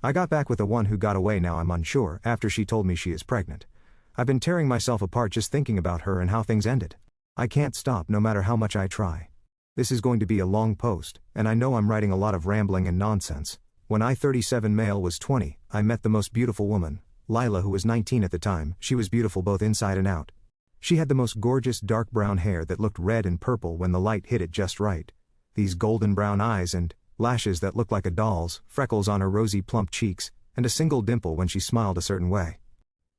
I got back with the one who got away. Now I'm unsure after she told me she is pregnant. I've been tearing myself apart just thinking about her and how things ended. I can't stop no matter how much I try. This is going to be a long post, and I know I'm writing a lot of rambling and nonsense. When I 37 male was 20, I met the most beautiful woman, Lila, who was 19 at the time. She was beautiful both inside and out. She had the most gorgeous dark brown hair that looked red and purple when the light hit it just right. These golden brown eyes and lashes that looked like a doll's, freckles on her rosy plump cheeks, and a single dimple when she smiled a certain way.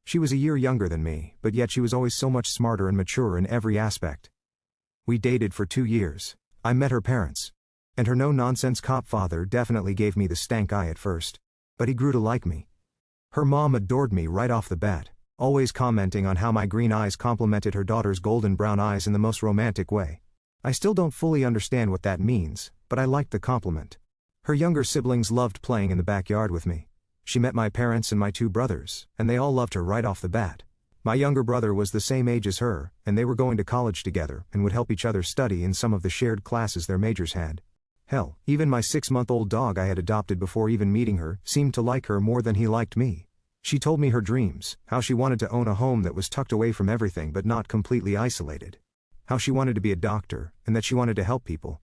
She was a year younger than me, but yet she was always so much smarter and maturer in every aspect. We dated for 2 years. I met her parents. And her no-nonsense cop father definitely gave me the stank eye at first. But he grew to like me. Her mom adored me right off the bat, always commenting on how my green eyes complemented her daughter's golden brown eyes in the most romantic way. I still don't fully understand what that means, but I liked the compliment. Her younger siblings loved playing in the backyard with me. She met my parents and my 2 brothers, and they all loved her right off the bat. My younger brother was the same age as her, and they were going to college together and would help each other study in some of the shared classes their majors had. Hell, even my 6-month-old dog I had adopted before even meeting her seemed to like her more than he liked me. She told me her dreams, how she wanted to own a home that was tucked away from everything but not completely isolated. How she wanted to be a doctor, and that she wanted to help people.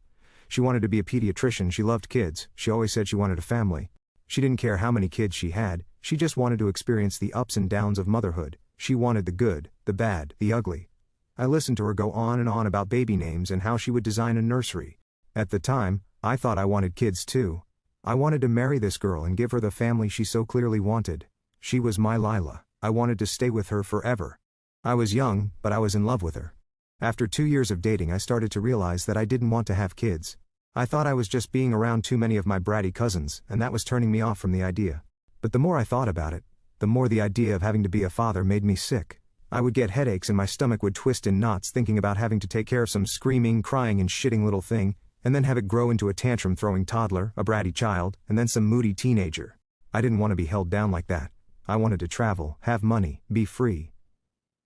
She wanted to be a pediatrician. She loved kids. She always said she wanted a family. She didn't care how many kids she had, she just wanted to experience the ups and downs of motherhood. She wanted the good, the bad, the ugly. I listened to her go on and on about baby names and how she would design a nursery. At the time, I thought I wanted kids too. I wanted to marry this girl and give her the family she so clearly wanted. She was my Lila. I wanted to stay with her forever. I was young, but I was in love with her. After 2 years of dating, I started to realize that I didn't want to have kids. I thought I was just being around too many of my bratty cousins, and that was turning me off from the idea. But the more I thought about it, the more the idea of having to be a father made me sick. I would get headaches and my stomach would twist in knots thinking about having to take care of some screaming, crying and shitting little thing, and then have it grow into a tantrum-throwing toddler, a bratty child, and then some moody teenager. I didn't want to be held down like that. I wanted to travel, have money, be free.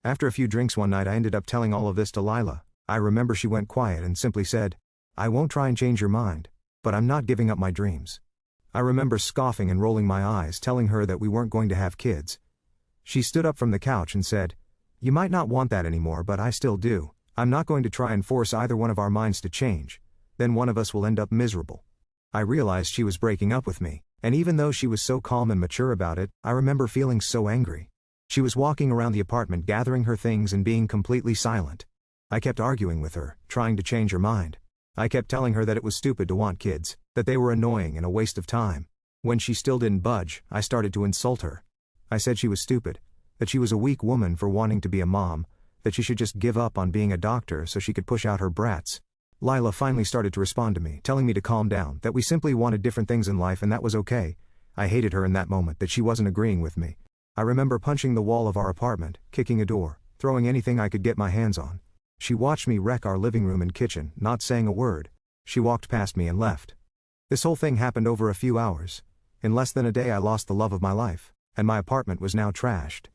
After a few drinks one night I ended up telling all of this to Lila. I remember she went quiet and simply said, "I won't try and change your mind, but I'm not giving up my dreams." I remember scoffing and rolling my eyes, telling her that we weren't going to have kids. She stood up from the couch and said, "You might not want that anymore, but I still do. I'm not going to try and force either one of our minds to change. Then one of us will end up miserable." I realized she was breaking up with me, and even though she was so calm and mature about it, I remember feeling so angry. She was walking around the apartment gathering her things and being completely silent. I kept arguing with her, trying to change her mind. I kept telling her that it was stupid to want kids, that they were annoying and a waste of time. When she still didn't budge, I started to insult her. I said she was stupid, that she was a weak woman for wanting to be a mom, that she should just give up on being a doctor so she could push out her brats. Lila finally started to respond to me, telling me to calm down, that we simply wanted different things in life and that was okay. I hated her in that moment that she wasn't agreeing with me. I remember punching the wall of our apartment, kicking a door, throwing anything I could get my hands on. She watched me wreck our living room and kitchen, not saying a word. She walked past me and left. This whole thing happened over a few hours. In less than a day I lost the love of my life, and my apartment was now trashed.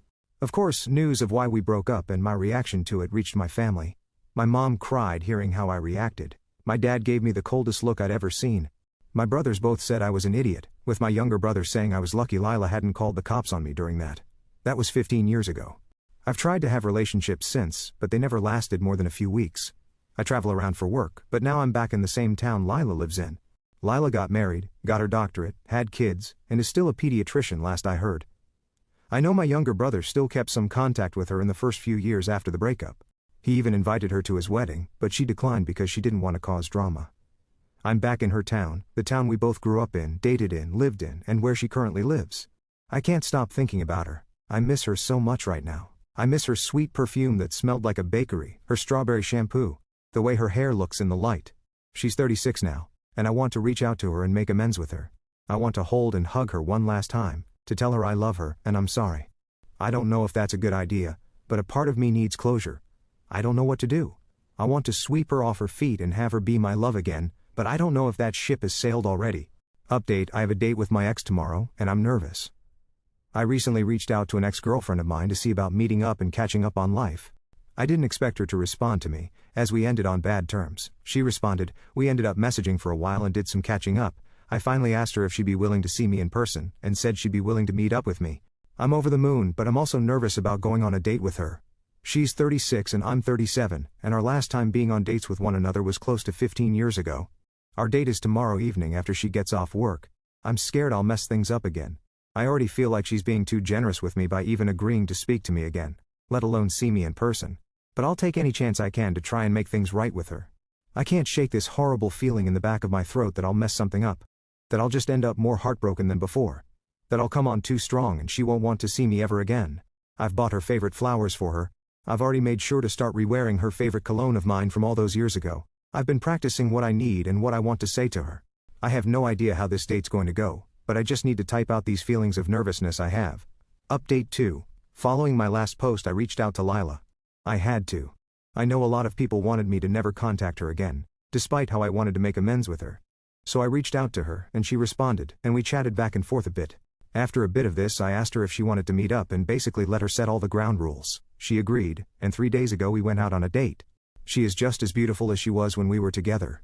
Of course, news of why we broke up and my reaction to it reached my family. My mom cried hearing how I reacted. My dad gave me the coldest look I'd ever seen. My brothers both said I was an idiot, with my younger brother saying I was lucky Lila hadn't called the cops on me during that. That was 15 years ago. I've tried to have relationships since, but they never lasted more than a few weeks. I travel around for work, but now I'm back in the same town Lila lives in. Lila got married, got her doctorate, had kids, and is still a pediatrician last I heard. I know my younger brother still kept some contact with her in the first few years after the breakup. He even invited her to his wedding, but she declined because she didn't want to cause drama. I'm back in her town, the town we both grew up in, dated in, lived in, and where she currently lives. I can't stop thinking about her. I miss her so much right now. I miss her sweet perfume that smelled like a bakery, her strawberry shampoo, the way her hair looks in the light. She's 36 now, and I want to reach out to her and make amends with her. I want to hold and hug her one last time, to tell her I love her and I'm sorry. I don't know if that's a good idea, but a part of me needs closure. I don't know what to do. I want to sweep her off her feet and have her be my love again, but I don't know if that ship has sailed already. Update: I have a date with my ex tomorrow, and I'm nervous. I recently reached out to an ex-girlfriend of mine to see about meeting up and catching up on life. I didn't expect her to respond to me, as we ended on bad terms. She responded, we ended up messaging for a while and did some catching up. I finally asked her if she'd be willing to see me in person, and said she'd be willing to meet up with me. I'm over the moon, but I'm also nervous about going on a date with her. She's 36 and I'm 37, and our last time being on dates with one another was close to 15 years ago. Our date is tomorrow evening after she gets off work. I'm scared I'll mess things up again. I already feel like she's being too generous with me by even agreeing to speak to me again, let alone see me in person. But I'll take any chance I can to try and make things right with her. I can't shake this horrible feeling in the back of my throat that I'll mess something up. That I'll just end up more heartbroken than before. That I'll come on too strong and she won't want to see me ever again. I've bought her favorite flowers for her. I've already made sure to start re-wearing her favorite cologne of mine from all those years ago. I've been practicing what I need and what I want to say to her. I have no idea how this date's going to go, but I just need to type out these feelings of nervousness I have. Update 2. Following my last post, I reached out to Lila. I had to. I know a lot of people wanted me to never contact her again, despite how I wanted to make amends with her. So I reached out to her, and she responded, and we chatted back and forth a bit. After a bit of this, I asked her if she wanted to meet up and basically let her set all the ground rules. She agreed, and 3 days ago we went out on a date. She is just as beautiful as she was when we were together.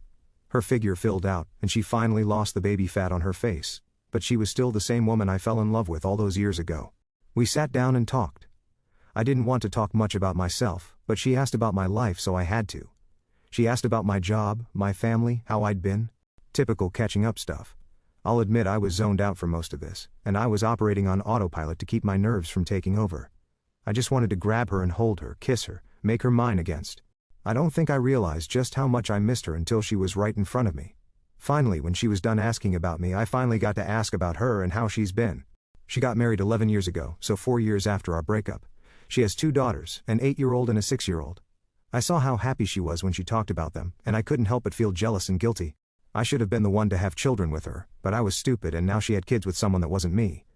Her figure filled out, and she finally lost the baby fat on her face. But she was still the same woman I fell in love with all those years ago. We sat down and talked. I didn't want to talk much about myself, but she asked about my life, so I had to. She asked about my job, my family, how I'd been. Typical catching up stuff. I'll admit I was zoned out for most of this, and I was operating on autopilot to keep my nerves from taking over. I just wanted to grab her and hold her, kiss her, make her mine against. I don't think I realized just how much I missed her until she was right in front of me. Finally, when she was done asking about me, I finally got to ask about her and how she's been. She got married 11 years ago, so 4 years after our breakup. She has 2 daughters, an 8-year-old and a 6-year-old. I saw how happy she was when she talked about them, and I couldn't help but feel jealous and guilty. I should have been the one to have children with her, but I was stupid and now she had kids with someone that wasn't me.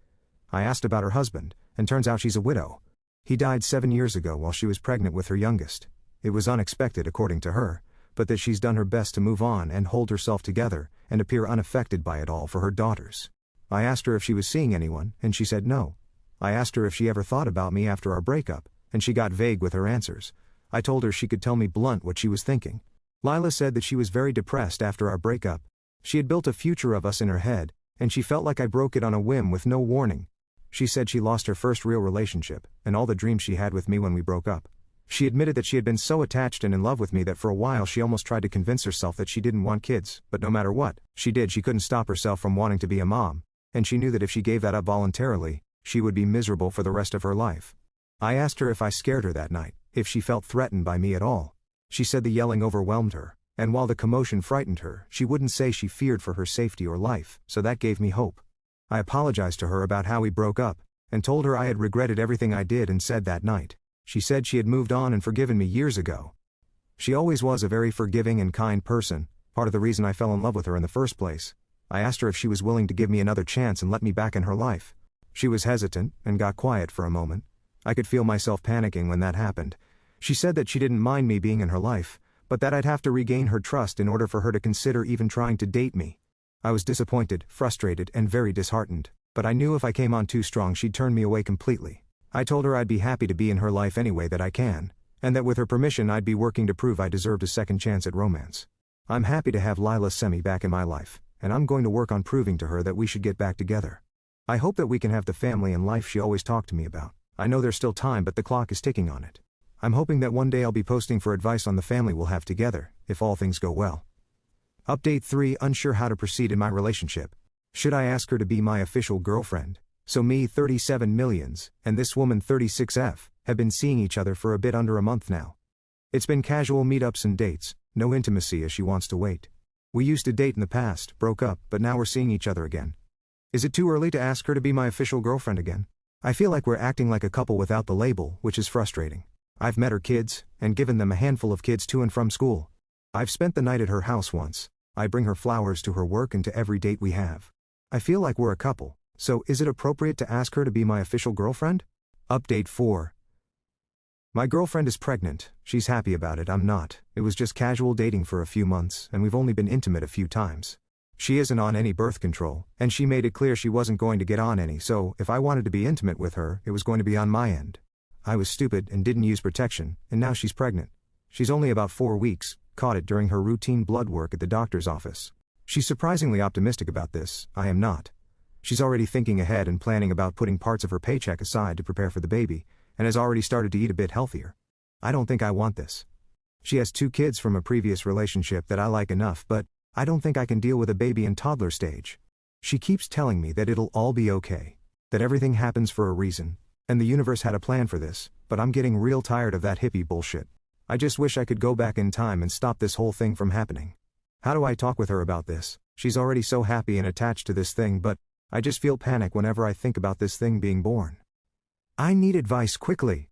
I asked about her husband, and turns out she's a widow. He died 7 years ago while she was pregnant with her youngest. It was unexpected according to her, but that she's done her best to move on and hold herself together, and appear unaffected by it all for her daughters. I asked her if she was seeing anyone, and she said no. I asked her if she ever thought about me after our breakup, and she got vague with her answers. I told her she could tell me blunt what she was thinking. Lila said that she was very depressed after our breakup. She had built a future of us in her head, and she felt like I broke it on a whim with no warning. She said she lost her first real relationship, and all the dreams she had with me when we broke up. She admitted that she had been so attached and in love with me that for a while she almost tried to convince herself that she didn't want kids, but no matter what she did, she couldn't stop herself from wanting to be a mom, and she knew that if she gave that up voluntarily, she would be miserable for the rest of her life. I asked her if I scared her that night, if she felt threatened by me at all. She said the yelling overwhelmed her, and while the commotion frightened her, she wouldn't say she feared for her safety or life, so that gave me hope. I apologized to her about how we broke up, and told her I had regretted everything I did and said that night. She said she had moved on and forgiven me years ago. She always was a very forgiving and kind person, part of the reason I fell in love with her in the first place. I asked her if she was willing to give me another chance and let me back in her life. She was hesitant, and got quiet for a moment. I could feel myself panicking when that happened. She said that she didn't mind me being in her life, but that I'd have to regain her trust in order for her to consider even trying to date me. I was disappointed, frustrated, and very disheartened, but I knew if I came on too strong she'd turn me away completely. I told her I'd be happy to be in her life any way that I can, and that with her permission I'd be working to prove I deserved a second chance at romance. I'm happy to have Lila Semi back in my life, and I'm going to work on proving to her that we should get back together. I hope that we can have the family and life she always talked to me about. I know there's still time, but the clock is ticking on it. I'm hoping that one day I'll be posting for advice on the family we'll have together, if all things go well. Update 3. Unsure how to proceed in my relationship. Should I ask her to be my official girlfriend? So me, 37 millions, and this woman, 36F, have been seeing each other for a bit under a month now. It's been casual meetups and dates, no intimacy as she wants to wait. We used to date in the past, broke up, but now we're seeing each other again. Is it too early to ask her to be my official girlfriend again? I feel like we're acting like a couple without the label, which is frustrating. I've met her kids, and given them a handful of kids to and from school. I've spent the night at her house once. I bring her flowers to her work and to every date we have. I feel like we're a couple, so is it appropriate to ask her to be my official girlfriend? Update 4. My girlfriend is pregnant. She's happy about it, I'm not. It was just casual dating for a few months, and we've only been intimate a few times. She isn't on any birth control, and she made it clear she wasn't going to get on any, so if I wanted to be intimate with her, it was going to be on my end. I was stupid and didn't use protection, and now she's pregnant. She's only about 4 weeks, caught it during her routine blood work at the doctor's office. She's surprisingly optimistic about this. I am not. She's already thinking ahead and planning about putting parts of her paycheck aside to prepare for the baby, and has already started to eat a bit healthier. I don't think I want this. She has 2 kids from a previous relationship that I like enough, but I don't think I can deal with a baby in toddler stage. She keeps telling me that it'll all be okay, that everything happens for a reason, and the universe had a plan for this, but I'm getting real tired of that hippie bullshit. I just wish I could go back in time and stop this whole thing from happening. How do I talk with her about this? She's already so happy and attached to this thing, but I just feel panic whenever I think about this thing being born. I need advice quickly.